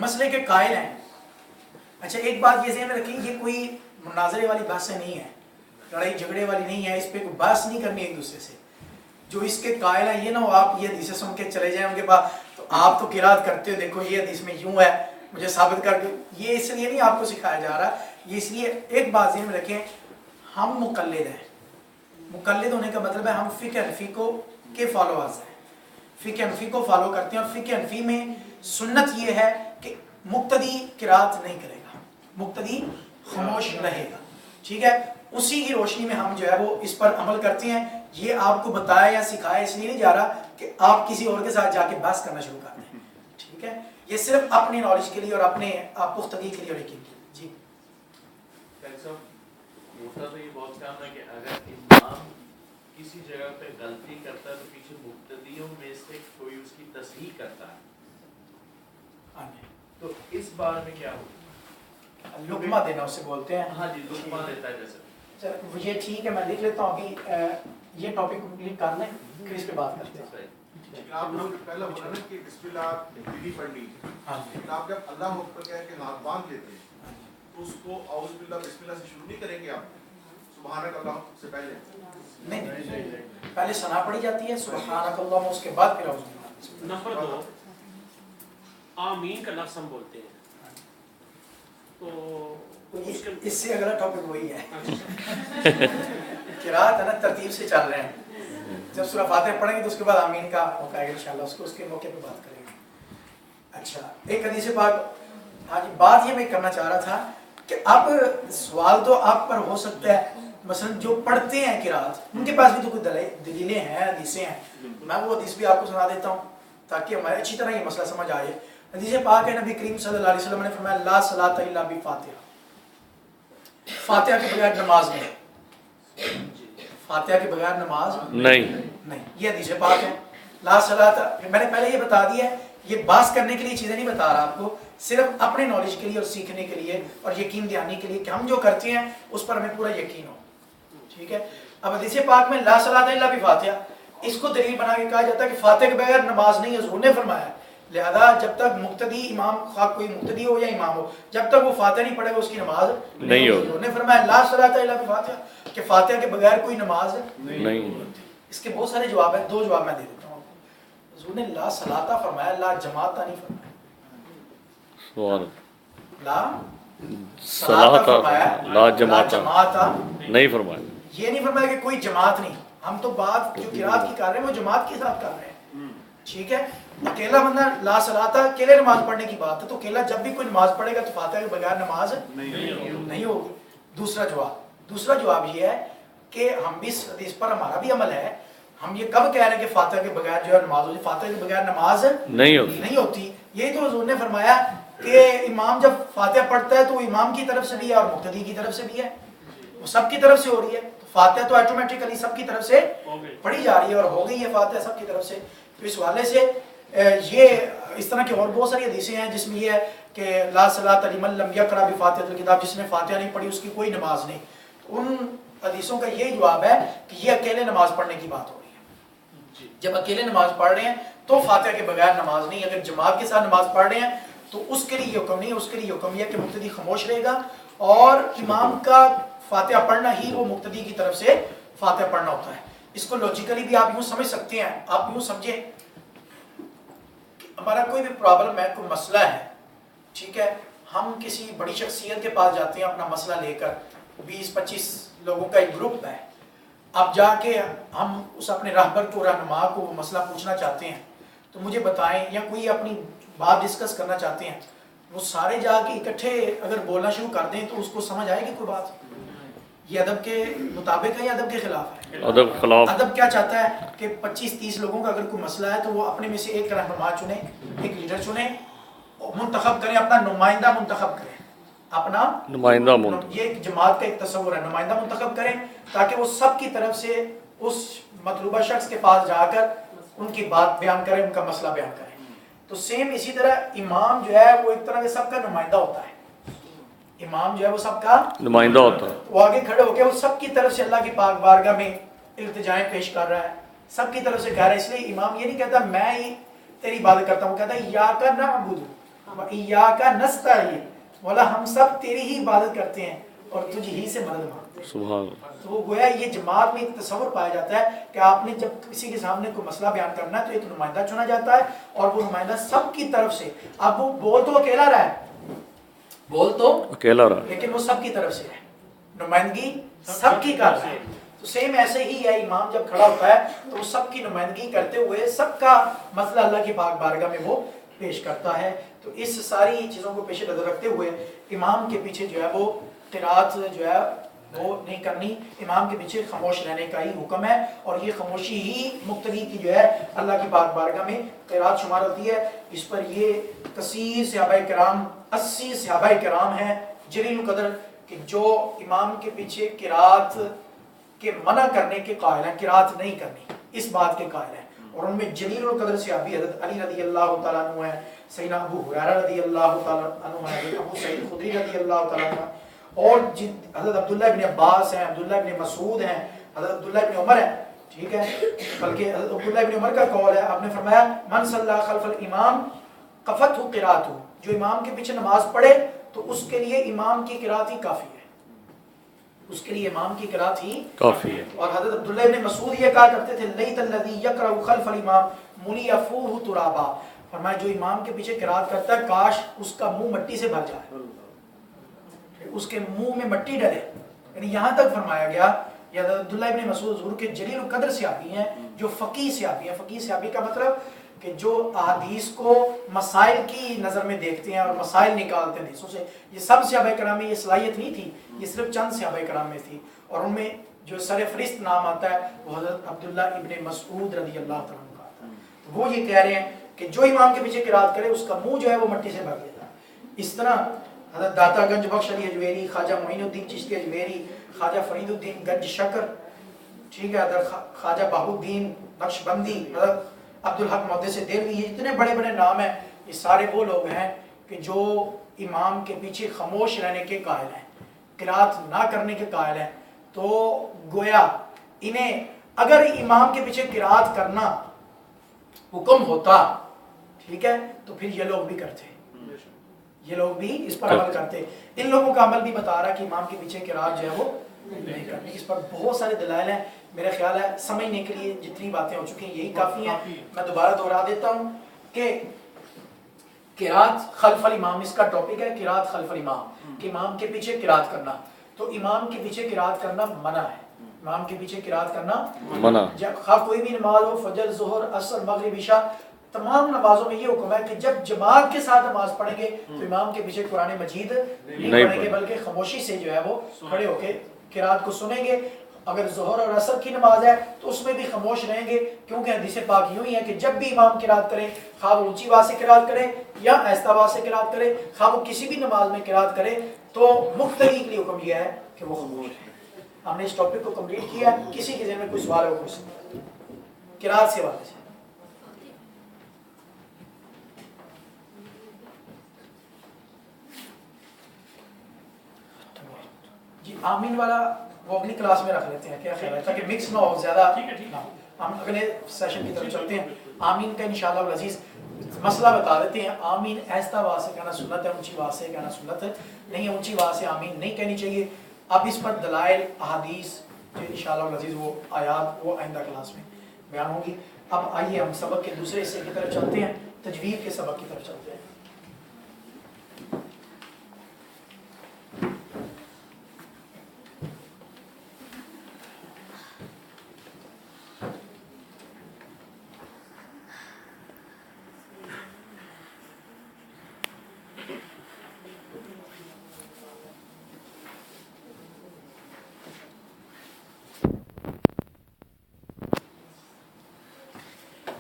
مسئلے کے قائل ہیں. اچھا ایک بات یہ ذہن میں رکھیں، یہ کوئی مناظرے والی بحثیں نہیں ہے، لڑائی جھگڑے والی نہیں ہے، اس پہ کوئی بحث نہیں کرنی ایک دوسرے سے. جو اس کے قائل ہیں یہ نہ ہو آپ یہ حدیثیں سن کے چلے جائیں ان کے پاس، تو آپ تو قرات کرتے ہو دیکھو یہ حدیث میں یوں ہے مجھے ثابت کر کے. یہ اس لیے نہیں آپ کو سکھایا جا رہا، یہ اس لیے ایک بات ذہن میں رکھیں، ہم مقلد ہیں. مقلد ہونے کا مطلب ہے ہم فقہ حنفی کو کے فالوورز ہیں، فقہ حنفی کو فالو کرتے ہیں. اور فقہ حنفی میں سنت یہ ہے کہ مقتدی قرات نہیں کرے گا، مقتدی خاموش رہے گا. ٹھیک ہے، اسی کی روشنی میں ہم جو ہے وہ اس پر عمل کرتے ہیں. یہ آپ کو بتایا یا سکھایا اس لیے نہیں جا رہا کہ آپ کسی اور کے ساتھ جا کے بحث کرنا شروع کر دیں. ٹھیک ہے، یہ صرف اپنی نالج کے لیے اور اپنے پختگی کے لیے اور یقین کے لیے. جی ہوتا تو یہ بہت کام ہے کہ اگر امام کسی جگہ پہ غلطی کرتا ہے تو پیچھے مقتدیوں میں سے کوئی اس کی تصحیح کرتا ہے، تو اس بارے میں کیا ہوگا؟ لقمہ دینا اسے بولتے ہیں. ہاں جی، لقمہ دیتا ہے جیسے. چل یہ ٹھیک ہے، میں لکھ لیتا ہوں ابھی یہ ٹاپک کمپلیٹ کر لیں پھر اس پہ بات کرتے ہیں. آپ لوگ پہلا بولا نا کہ بسم اللہ نہیں پڑھنی، لیکن آپ جب اللہ اکبر کہہ کے ہاتھ باندھ لیتے ہیں تو اس کو اعوذ باللہ بسم اللہ سے شروع نہیں کریں گے آپ سبحانک اللہ سے پہلے؟ نہیں، پہلے ثنا پڑھی جاتی ہے سبحانک اللہم، اس کے بعد پھر اعوذ باللہ. نمبر 2 آمین کا لفظ ہم بولتے ہیں تو اس سے اگلا ٹاپک وہی ہے قرات ہے نا، ترتیب سے چل رہے ہیں. جب سورہ فاتحہ پڑھیں گے تو اس کے بعد آمین کا موقع آئے گا انشاءاللہ، اس کے موقع پہ بات کریں گے. اچھا ایک حدیث پاک، ہاں جی بات یہ میں کرنا چاہ رہا تھا کہ اب سوال تو آپ پر ہو سکتا ہے مثلا جو پڑھتے ہیں قرات ان کے پاس بھی تو کوئی دلیلیں ہیں، حدیثیں ہیں. میں وہ حدیث بھی آپ کو سنا دیتا ہوں تاکہ ہمارے اچھی طرح یہ مسئلہ سمجھ آئے. حدیث پاک ہے، نبی کریم صلی اللہ علیہ وسلم نے فرمایا لا صلاۃ الا بفاتحہ، فاتحہ کے بغیر نماز نہیں، فاتحہ کے بغیر نماز نہیں. یہ حدیث پاک ہے لا صلاۃ. میں نے پہلے یہ بتا دیا ہے، یہ بحث کرنے کے لیے چیزیں نہیں بتا رہا آپ کو، صرف اپنے نالج کے لیے اور سیکھنے کے لیے اور یقین دہانی کے لیے کہ ہم جو کرتے ہیں اس پر ہمیں پورا یقین ہو. ٹھیک ہے، اب حدیث پاک میں لا صلاۃ الا بفاتحہ، اس کو دلیل بنا کے کہا جاتا ہے کہ فاتحہ کے بغیر نماز نہیں. حضور نے فرمایا لہذا جب تک مقتدی امام، خواہ کوئی مقتدی ہو یا امام ہو، جب تک وہ فاتحہ نہیں پڑھے گا اس کی نماز نہیں ہوگی. حضور نے فرمایا لا صلاۃ الا بفاتحہ، کہ فاتحہ کے بغیر کوئی نماز نہیں. اس کے بہت سارے جواب ہیں، 2 جواب میں دے دیتا ہوں. حضور نے لا صلاۃ فرمایا، لا جماعت نہیں فرمایا. لا صلاۃ فرمایا، لا جماعت نہیں فرمایا. یہ نہیں فرمایا کہ کوئی جماعت نہیں. ہم تو بات جو قرات کی کر رہے ہیں وہ جماعت کے ساتھ کر رہے ہیں. ٹھیک ہے، اکیلا بندہ لا صلاۃ اکیلے نماز پڑھنے کی بات ہے، تو اکیلا جب بھی کوئی نماز پڑھے گا تو فاتحہ کے بغیر نماز نہیں ہوگی. دوسرا جواب یہ ہے کہ ہم بھی اس حدیث پر ہمارا بھی عمل ہے. ہم یہ کب کہہ رہے ہیں کہ فاتحہ کے بغیر جو ہے نماز ہوتی، فاتحہ کے بغیر نماز نہیں ہوتی. یہی تو حضور نے فرمایا کہ امام جب فاتحہ پڑھتا ہے تو وہ امام کی طرف سے بھی ہے اور مقتدی کی طرف سے بھی ہے، وہ سب کی طرف سے ہو رہی ہے. تو فاتحہ تو آٹومیٹیکلی سب کی طرف سے پڑھی جا رہی ہے اور ہو گئی ہے فاتحہ سب کی طرف سے. تو اس حوالے سے یہ اس طرح کی اور بہت ساری حدیثیں ہیں جس میں یہ ہے کہ لا صلاۃ لمن لم یقرأ بفاتحۃ الکتاب، جس نے فاتحہ نہیں پڑھی اس کی کوئی نماز نہیں. ان حدیثوں کا یہ جواب ہے کہ یہ اکیلے نماز پڑھنے کی بات ہو رہی ہے. جب اکیلے نماز پڑھ رہے ہیں تو فاتحہ کے بغیر نماز نہیں. اگر جماعت کے ساتھ نماز پڑھ رہے ہیں تو اس کے لیے یہ حکم نہیں، اس کے لیے حکم یہ کہ مقتدی خاموش رہے گا اور امام کا فاتحہ پڑھنا ہی وہ مقتدی کی طرف سے فاتحہ پڑھنا ہوتا ہے. اس کو لوجیکلی بھی آپ یوں سمجھ سکتے ہیں. آپ یوں سمجھیں کہ ہمارا کوئی بھی پرابلم ہے، کوئی مسئلہ ہے، ٹھیک ہے، ہم کسی بڑی شخصیت کے پاس جاتے ہیں اپنا مسئلہ لے کر، 20-25 لوگوں کا ایک گروپ ہے. اب جا کے ہم اس اپنے راہبر کو، رہنما کو وہ مسئلہ پوچھنا چاہتے ہیں تو مجھے بتائیں، یا کوئی اپنی بات ڈسکس کرنا چاہتے ہیں، وہ سارے جا کے اکٹھے اگر بولنا شروع کر دیں تو اس کو سمجھ آئے گی کوئی بات؟ یہ ادب کے مطابق ہے یا ادب کے خلاف ہے؟ ادب خلاف. ادب کیا چاہتا ہے کہ 25-30 لوگوں کا اگر کوئی مسئلہ ہے تو وہ اپنے میں سے ایک رہنما چنیں، ایک لیڈر چنیں، منتخب کریں، اپنا نمائندہ منتخب کریں، اپنا نمائندہ یہ ایک جماعت کا ایک تصور ہے، نمائندہ منتخب کریں تاکہ وہ سب کی طرف سے اس مطلوبہ شخص کے پاس جا کر ان کی بات بیان کریں، ان کا مسئلہ بیان کریں. تو سیم اسی طرح امام جو ہے وہ ایک طرح کے سب کا نمائندہ ہوتا ہے. امام جو ہے وہ سب کا نمائندہ ہوتا ہے. وہ آگے کھڑے ہو کے وہ سب کی طرف سے اللہ کی پاک بارگاہ میں التجائیں پیش کر رہا ہے، سب کی طرف سے کہہ رہا ہے. اس لیے امام یہ نہیں کہتا میں ہی تیری عبادت کرتا ہوں، کہتا ہے یا کا نعبد، वइय्याका नस्तईन, बोला हम सब तेरी ही इबादत करते हैं और तुझ ही से मदद मांगते हैं। सुभान अल्लाह। तो गोया ये जमात में एक तस्वर पाया जाता है कि आपने जब किसी के सामने कोई मसला बयान करना है तो एक नुमाइंदा चुना जाता है और वो नुमाइंदा सबकी तरफ से, अब वो बोल तो अकेला रहा है, बोल तो अकेला रहा। लेकिन वो सबकी तरफ से है, नुमाइंदगी सबकी कर रहा है। तो सेम ऐसे ही है, इमाम जब खड़ा होता है तो वो सबकी नुमाइंदगी करते हुए सबका मसला अल्लाह की पाक बारगाह में वो पेश करता है। तो इस सारी चीज़ों को पेश नज़र रखते हुए इमाम के पीछे जो है वो क़िराअत जो है वो नहीं करनी, इमाम के पीछे खामोश रहने का ही हुक्म है और ये खामोशी ही मुक्तदी की जो है अल्लाह की पाक बारगाह में क़िराअत शुमार होती है। इस पर ये कसीर सहाबाए किराम 80 सहाबाए किराम हैं जलील कदर कि जो इमाम के पीछे क़िराअत के मना करने के कायल हैं, क़िराअत नहीं करनी इस बात के कायल हैं। और उनमें जलील कदर सहाबी हज़रत अली रज़ी अल्लाह तआला अन्हु है, सैयदना अबू हुरैरा रज़ी अल्लाह तआला अन्हु है, अबू सईद खुदरी रज़ी अल्लाह तआला अन्हु है, और हज़रत अब्दुल्लाह इब्न अब्बास हैं, अब्दुल्लाह इब्न मसूद हैं, हज़रत अब्दुल्लाह इब्न उमर हैं, ठीक है। बल्कि हज़रत अब्दुल्लाह इब्न उमर का कौल है, आपने फरमाया मन सल्ला खल्फल इमाम कफ़तहु क़िराअतहु, जो इमाम के पीछे नमाज पढ़े तो उसके लिए इमाम की क़िराअत ही काफ़ी है, उसके लिए इमाम की क़िराअत ही काफ़ी है। और हज़रत अब्दुल्लाह इब्न मसूद ये कहा करते थे लैतल्लज़ी यक़रअउ खल्फल इमाम मुलिया फूहु तुराबा, फरमाया जो इमाम के पीछे क़िराअत करता है काश उसका मुंह मिट्टी से भर जाए, उसके मुंह में मिट्टी डले। यानी यहाँ तक फरमाया गया या अब्दुल्लाह इब्न मसूद हुजूर के जलील कदर सहाबी हैं, जो फ़क़ीह सहाबी हैं। फ़क़ीह सहाबी का मतलब कि जो अहादीस को मसाइल की नज़र में देखते हैं और मसाइल निकालते हैं हदीसों से। ये सब सहाबाए किराम में ये सलाहियत नहीं थी, ये सिर्फ चंद सहाबाए किराम में थी। और उनमें जो सरफ़रिस्त नाम आता है वो हज़रत अब्दुल्लाह इब्न मसूद रज़ी अल्लाह तआला अन्हु का आता है। तो वो ये कह रहे हैं कि जो इमाम के पीछे क़िराअत करे उसका मुँह जो है वो मिट्टी से भर देता है। इस तरह हज़रत दातागंज बख्श अली अजमेरी, ख्वाजा मोइनुद्दीन चिश्ती अजमेरी, ख्वाजा फरीदुद्दीन गंज शकर, ठीक है, हज़रत ख्वाजा बहाउद्दीन नक्शबंदी, हज़रत अब्दुल हक मुहद्दिस देलवी, ये इतने बड़े बड़े नाम हैं, ये सारे वो लोग हैं कि जो इमाम के पीछे खामोश रहने के कायल हैं, क़िराअत ना करने के कायल हैं। तो गोया इन्हें अगर इमाम के पीछे क़िराअत करना हुक्म होता, ठीक है, तो फिर ये लोग भी करते, ये लोग भी इस पर अमल करते। इन लोगों का अमल भी बता रहा है कि इमाम के पीछे क़िराअत जो है वो नहीं करनी। इस पर बहुत सारे दलाइल हैं, मेरा ख्याल है समझने के लिए जितनी बातें हो चुकी हैं यही काफ़ी हैं। मैं दोबारा दोहरा देता हूँ कि क़िराअत खल्फल इमाम इसका टॉपिक है, क़िराअत खल्फल इमाम, कि इमाम के पीछे क़िराअत करना। तो इमाम के पीछे क़िराअत करना मना है, इमाम के पीछे क़िराअत करना मना। जब कोई भी नमाज हो, फजर, ज़ोहर, असर, मगरिब, इशा, तमाम नमाजों में ये हुक्म है कि जब जमात के साथ नमाज पढ़ेंगे तो इमाम के पीछे कुरान मजीद नहीं पढ़ेंगे, बल्कि खामोशी से जो है वो खड़े होके क़िराअत को सुनेंगे। अगर ज़ोहर और असर की नमाज है तो उसमें भी खामोश रहेंगे, क्योंकि हदीस पाक यूँ ही है कि जब भी इमाम क़िराअत करे, खा वो ऊँची आवाज़ से क़िराअत करे या आहिस्ता आवाज़ से क़िराअत करे, खा वो किसी भी नमाज में क़िराअत करे, तो मुख्तली के लिए हुक्म यह है कि वो खामोश है। हमने इस टॉपिक को कंप्लीट किया। किसी के ज़हन में कोई सवाल है वो पूछ सकते हैं क़िराअत से हवाले से। जी आमीन वाला वो अगली क्लास में रख लेते हैं, क्या ख्याल है, ताकि मिक्स ना हो ज़्यादा। हम अगले सेशन की तरफ चलते हैं। आमीन का इंशाअल्लाह अज़ीज़ मसला बता देते हैं। आमीन आहिस्ता आवाज़ से कहना सुन्नत है, ऊंची आवाज़ से कहना सुन्नत है नहीं है, ऊंची आवाज़ से आमीन नहीं कहनी चाहिए। अब इस पर दलाइल अहादीस जो इंशाअल्लाह अज़ीज़ वो आयात वो आइंदा क्लास में बयान होंगी। अब आइए हम सबक के दूसरे हिस्से की तरफ चलते हैं, तजवीद के सबक की तरफ चलते हैं।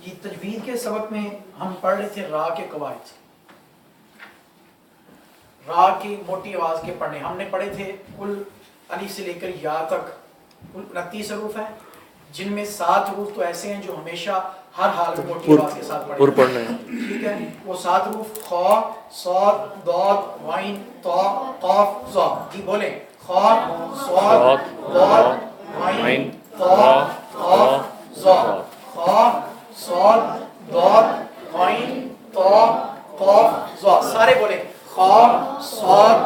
ये तजवीद के सबक में हम पढ़ रहे थे रा के कवायद, रा की मोटी आवाज़ के पढ़ने। हमने पढ़े थे कुल अलिफ से लेकर या तक कुल 29 हरूफ हैं, जिनमें 7 हरूफ तो ऐसे हैं जो हमेशा हर हाल में मोटी आवाज़ के साथ पढ़ने हैं, ठीक है। वो 7 हरूफ खा, साद, दाद, वाइन, ता, काफ, ज़ा। जी बोले, खा, साद, दाद, वाइन, ता, काफ, ज़ा। खा, साद, दाद, वाइन, ता, कॉफ ज़ा, सारे बोले खा साद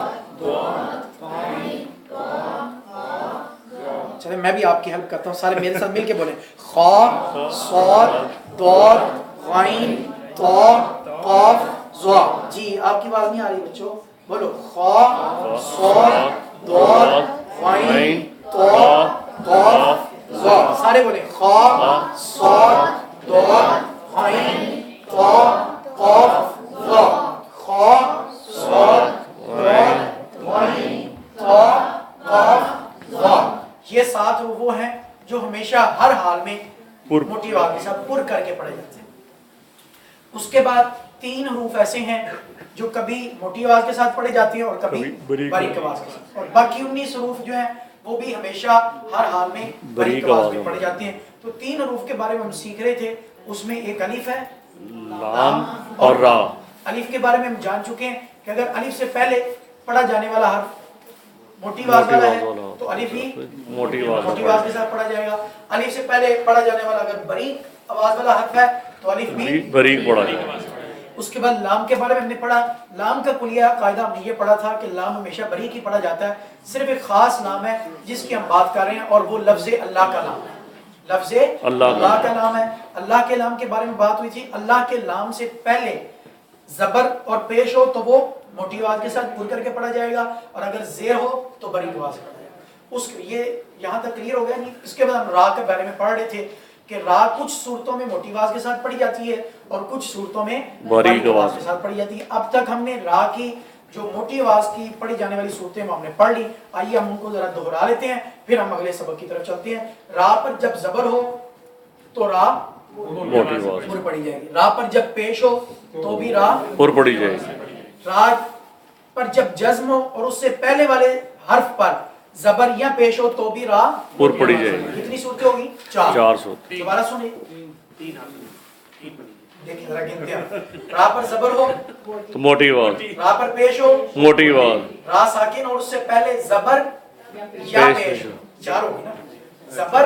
चले मैं भी आपकी हेल्प करता हूँ, सारे मेरे साथ मिलके बोले खा साद दाद गाइन ता काफ ज़ा। जी आपकी आवाज नहीं आ रही बच्चों, बोलो खा साद दाद गाइन ता काफ ज़ा, सारे बोले खा साद दाद गाइन ता काफ ज़ा, खा साद दाद गाइन ता काफ ज़ा। ये 7 वो हैं जो हमेशा हर हाल में मोटी आवाज के साथ पुर करके पढ़े जाते हैं। उसके बाद 3 हरूफ ऐसे हैं जो कभी मोटी आवाज के साथ पढ़े जाती हैं और कभी बारीक आवाज के साथ, और बाकी 19 हरूफ जो हैं वो भी हमेशा हर हाल में बारीक आवाज में पढ़े जाते हैं। तो 3 हरूफ के बारे में हम सीख रहे थे, उसमें एक अलिफ है, लाम और रा। अलिफ के बारे में हम जान चुके हैं कि अगर अलिफ से पहले पढ़ा जाने वाला हर्फ मोटी आवाज वाला है तो अलिफ भी मोटी आवाज के साथ पढ़ा जाएगा। अलिफ से पहले पढ़ा जाने वाला अगर बारीक आवाज वाला हर्फ है तो अलिफ भी बारीक पढ़ा जाएगा। उसके बाद लाम के बारे में हमने पढ़ा, लाम का कुलिया कायदा हमने ये पढ़ा था कि लाम हमेशा बारीक ही पढ़ा जाता है, सिर्फ एक खास नाम है जिसकी हम बात कर रहे हैं और वो लफ्ज़ अल्लाह का नाम है, लफ्ज़ अल्लाह का नाम है। अल्लाह के नाम के बारे में बात हुई थी, अल्लाह के नाम से पहले जबर और पेश हो तो वो मोटी आवाज के साथ पुर करके पढ़ा जाएगा, और अगर जेर हो तो बारीक आवाज से पढ़ा जाएगा। उस ये यहाँ तक क्लियर हो गया नहीं। इसके बाद हम रा के बारे में पढ़ रहे थे कि रा कुछ सूरतों में मोटी आवाज के साथ पढ़ी जाती है और कुछ सूरतों में बारीक आवाज के साथ पढ़ी जाती है। अब तक हमने रा की जो मोटी आवाज की पढ़ी जाने वाली सूरतें हमने पढ़ ली, आइए हम उनको जरा दोहरा लेते हैं, फिर हम अगले सबक की तरफ चलते हैं। रा पर जब जबर हो तो रा मोटी आवाज पुर पढ़ी जाएगी, रा पर जब पेश हो तो भी रा पुर पढ़ी जाएगी, रा पर जब जज्म हो और उससे पहले वाले हर्फ पर जबर या पेश हो तो भी रा पुर पढ़ी जाएगी। कितनी सूरतें होगी? 4 सूरत। दोबारा सुने, देखिए जरा गिनते हैं। रा पर जबर हो तो मोटी आवाज, रा पर पेश हो मोटी आवाज, रा साकिन और उससे पहले जबर या पेश हो, 4 होगी ना, जबर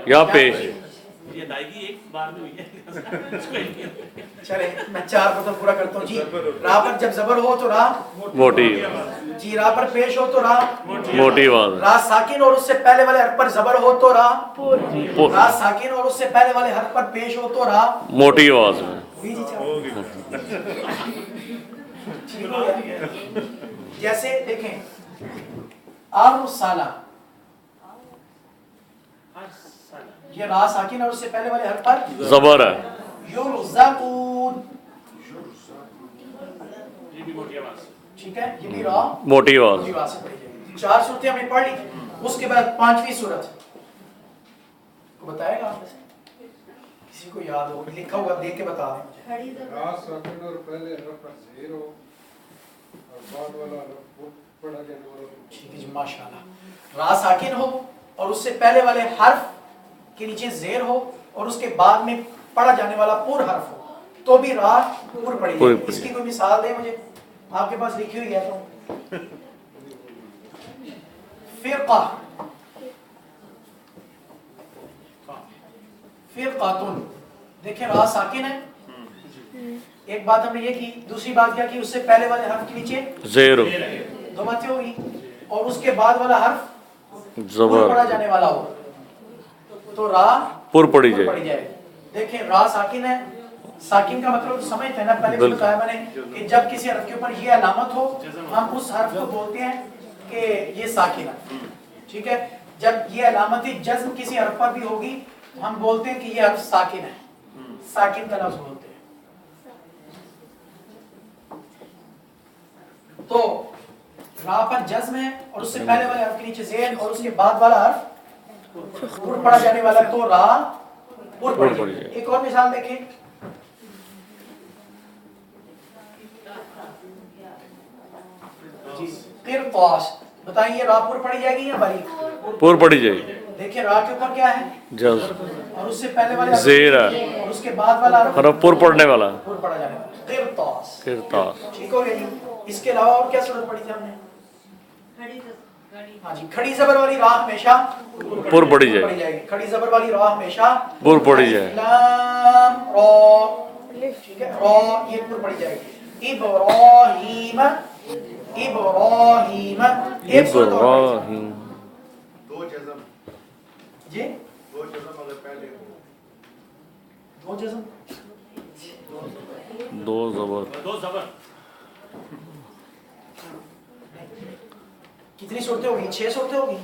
या पेश। ये अदायगी एक बार में हुई है। चले मैं 4 को तो पूरा करता हूँ जी। रा पर जब जबर हो तो रा मोटी जी, रा पर पेश हो तो रा मोटी आवाज, रा साकिन और उससे पहले वाले हर्फ पर जबर हो तो रा रा साकिन और उससे पहले वाले हर्फ पर पेश हो तो रा मोटी आवाज में। हुई जी, ठीक हो गया। जैसे देखें आरुसाला, ये रा साकिन और उससे पहले वाले हर्फ पर जबर है, युरज़क़ून, ये भी मोटी आवाज। ठीक है, ये भी रा मोटी आवाज। मोटी आवाज से पढ़ी जाएगी। 4 सूरतें हमने पढ़ ली। उसके बाद 5वीं सूरत को बताएगा आप में से? किसी को याद हो, लिखा होगा देख के बता दें मुझे। रा साकिन और पहले हरफ पर ज़ेर हो और बाद वाला हरफ पुर पढ़ा जाने वाला। ठीक है जी, माशाल्लाह। रा साकिन हो और उससे पहले वाले हर्फ के नीचे जेर हो और उसके बाद में पढ़ा जाने वाला पुर हर्फ हो तो भी रा पुर पढ़ी जाएगी। इसकी कोई मिसाल दे मुझे, आपके पास लिखी हुई है तो। फिरका, फिरकातुन, देखें रा साकिन है, एक बात हमने ये की। दूसरी बात क्या की, उससे पहले वाले हर्फ के नीचे जेर, 2 बातें होगी, और उसके बाद वाला हर्फ पुर जबर, पढ़ा जाने वाला हो तो रा पुर पढ़ी पढ़ी जाएगी। जाएगी। देखें रा साकिन है, साकिन का मतलब तो समझते हैं ना, पहले भी बताया मैंने कि जब किसी हर्फ के ऊपर ये अलामत हो हम उस हर्फ को बोलते हैं कि ये साकिन है, ठीक है। जब ये अलामत जज्म किसी हर्फ पर भी होगी हम बोलते हैं कि ये हर्फ साकिन है, साकिन का लफ्ज बोलते हैं। तो रा पर जज्म है और उससे पहले वाले हर्फ के नीचे जेर और उसके बाद वाला हर्फ पुर पढ़ा जाने वाला तो रा पुर पढ़ी जाएगी। एक और मिसाल देखें, किरतास, बताइए रा पुर पढ़ी जाएगी या बारीक? पुर पढ़ी जाएगी। देखिए रा के ऊपर क्या है? जज, और उससे पहले वाला जेर है और उसके बाद वाला हरफ पुर पढ़ने वाला, पुर पढ़ा जाने वाला, किरतास। किरतास। ठीक हो गया जी। इसके अलावा और क्या सूरत पढ़ी थी हमने? हाँ जी, खड़ी जबर वाली रा हमेशा पुर पढ़ी जाएगी। खड़ी जबर वाली रा हमेशा पुर पढ़ी जाएगी। लाम रा, ठीक है, रा ये पुर पढ़ी जाएगी। इब्राहीम इब्राहीम एक सूरत और पढ़ी। इब्राहिम दो जज़म जी अगर पहले हो दो जज़म दो जबर दो जबर कितनी सूरतें होगी 6 सूरतें होगी